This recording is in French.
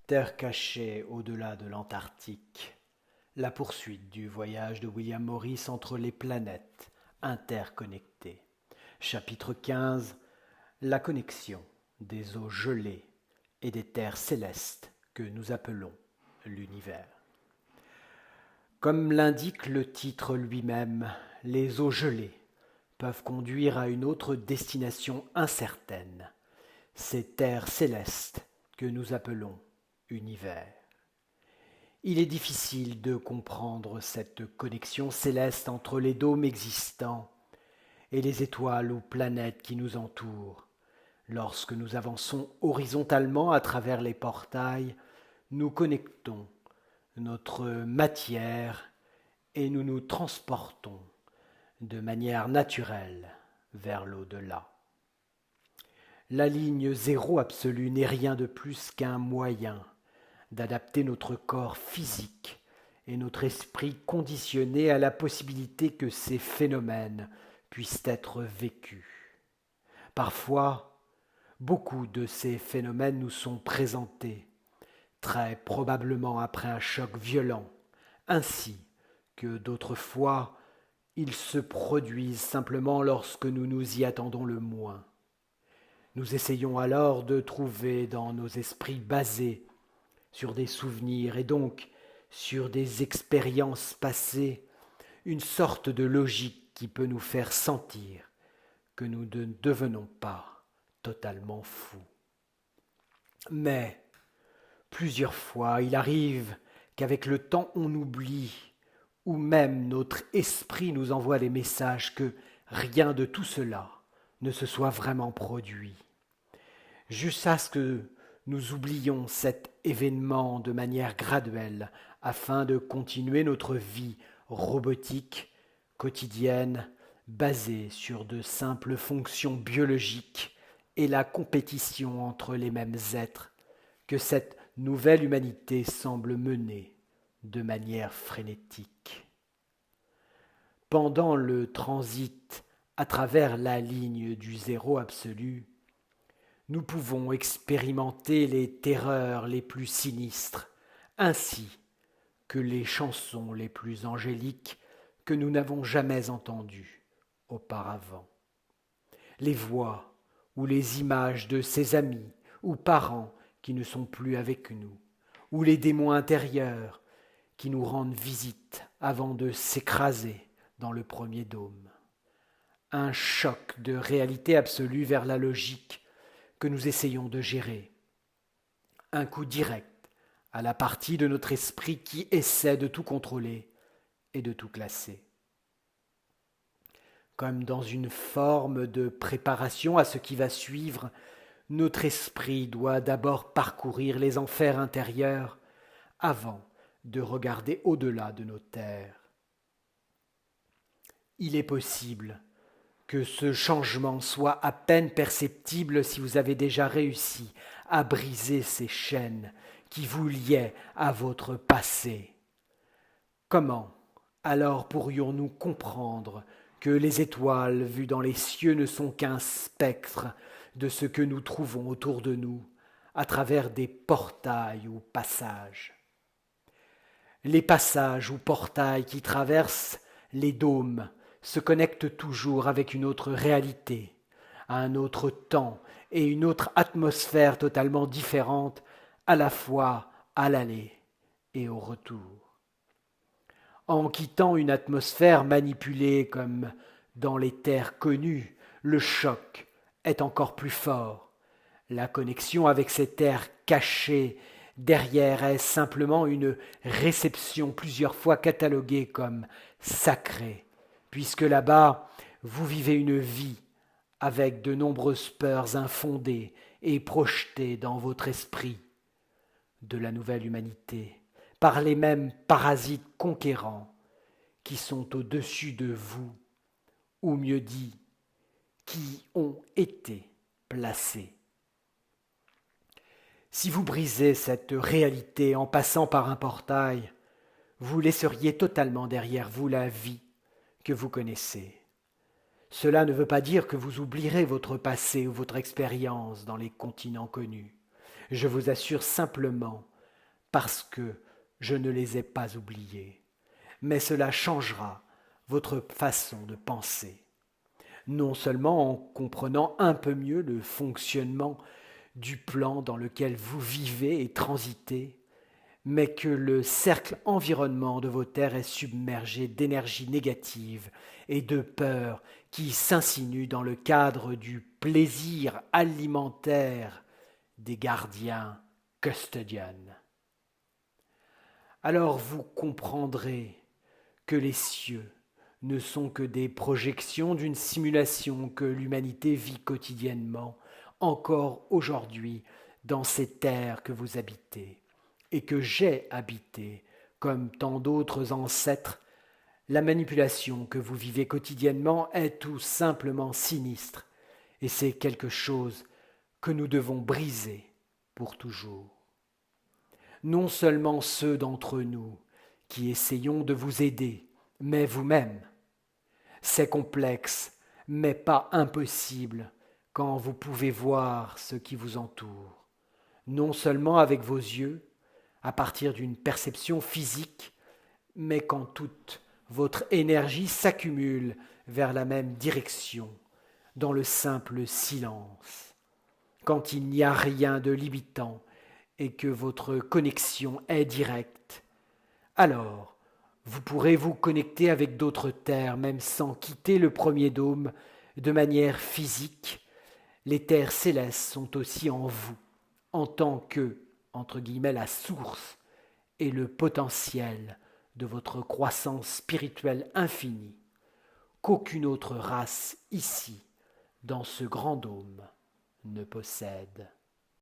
Terre cachée au-delà de l'Antarctique. La poursuite du voyage de William Morris entre les planètes interconnectées. Chapitre 15. La connexion des eaux gelées et des terres célestes que nous appelons l'univers. Comme l'indique le titre lui-même, les eaux gelées peuvent conduire à une autre destination incertaine, ces terres célestes que nous appelons univers. Il est difficile de comprendre cette connexion céleste entre les dômes existants et les étoiles ou planètes qui nous entourent. Lorsque nous avançons horizontalement à travers les portails, nous connectons notre matière et nous nous transportons de manière naturelle vers l'au-delà. La ligne zéro absolue n'est rien de plus qu'un moyen d'adapter notre corps physique et notre esprit conditionné à la possibilité que ces phénomènes puissent être vécus. Parfois, beaucoup de ces phénomènes nous sont présentés, très probablement après un choc violent, ainsi que d'autres fois, ils se produisent simplement lorsque nous nous y attendons le moins. Nous essayons alors de trouver dans nos esprits basés sur des souvenirs et donc sur des expériences passées une sorte de logique qui peut nous faire sentir que nous ne devenons pas totalement fous. Mais plusieurs fois, il arrive qu'avec le temps on oublie, ou même notre esprit nous envoie des messages que rien de tout cela ne se soit vraiment produit. Jusqu'à ce que nous oublions cet événement de manière graduelle afin de continuer notre vie robotique, quotidienne, basée sur de simples fonctions biologiques et la compétition entre les mêmes êtres que cette nouvelle humanité semble mener de manière frénétique. Pendant le transit à travers la ligne du zéro absolu, nous pouvons expérimenter les terreurs les plus sinistres, ainsi que les chansons les plus angéliques que nous n'avons jamais entendues auparavant. Les voix ou les images de ses amis ou parents qui ne sont plus avec nous, ou les démons intérieurs qui nous rendent visite avant de s'écraser dans le premier dôme. Un choc de réalité absolue vers la logique que nous essayons de gérer. Un coup direct à la partie de notre esprit qui essaie de tout contrôler et de tout classer. Comme dans une forme de préparation à ce qui va suivre, notre esprit doit d'abord parcourir les enfers intérieurs avant de regarder au-delà de nos terres. Il est possible que ce changement soit à peine perceptible si vous avez déjà réussi à briser ces chaînes qui vous liaient à votre passé. Comment alors pourrions-nous comprendre que les étoiles vues dans les cieux ne sont qu'un spectre de ce que nous trouvons autour de nous à travers des portails ou passages? Les passages ou portails qui traversent les dômes se connectent toujours avec une autre réalité, à un autre temps et une autre atmosphère totalement différente, à la fois à l'aller et au retour. En quittant une atmosphère manipulée comme dans les terres connues, le choc est encore plus fort. La connexion avec ces terres cachées derrière est simplement une réception plusieurs fois cataloguée comme sacrée, puisque là-bas, vous vivez une vie avec de nombreuses peurs infondées et projetées dans votre esprit de la nouvelle humanité, par les mêmes parasites conquérants qui sont au-dessus de vous, ou mieux dit, qui ont été placés. Si vous brisez cette réalité en passant par un portail, vous laisseriez totalement derrière vous la vie que vous connaissez. Cela ne veut pas dire que vous oublierez votre passé ou votre expérience dans les continents connus. Je vous assure simplement parce que je ne les ai pas oubliés, mais cela changera votre façon de penser. Non seulement en comprenant un peu mieux le fonctionnement du plan dans lequel vous vivez et transitez, mais que le cercle environnement de vos terres est submergé d'énergie négative et de peur qui s'insinue dans le cadre du plaisir alimentaire des gardiens custodians. Alors vous comprendrez que les cieux ne sont que des projections d'une simulation que l'humanité vit quotidiennement, encore aujourd'hui, dans ces terres que vous habitez, et que j'ai habitées, comme tant d'autres ancêtres. La manipulation que vous vivez quotidiennement est tout simplement sinistre, et c'est quelque chose que nous devons briser pour toujours. Non seulement ceux d'entre nous qui essayons de vous aider, mais vous-même. C'est complexe, mais pas impossible quand vous pouvez voir ce qui vous entoure, non seulement avec vos yeux, à partir d'une perception physique, mais quand toute votre énergie s'accumule vers la même direction, dans le simple silence, quand il n'y a rien de limitant et que votre connexion est directe. Alors, vous pourrez vous connecter avec d'autres terres, même sans quitter le premier dôme, de manière physique. Les terres célestes sont aussi en vous, en tant que, entre guillemets, la source et le potentiel de votre croissance spirituelle infinie, qu'aucune autre race ici, dans ce grand dôme, ne possède.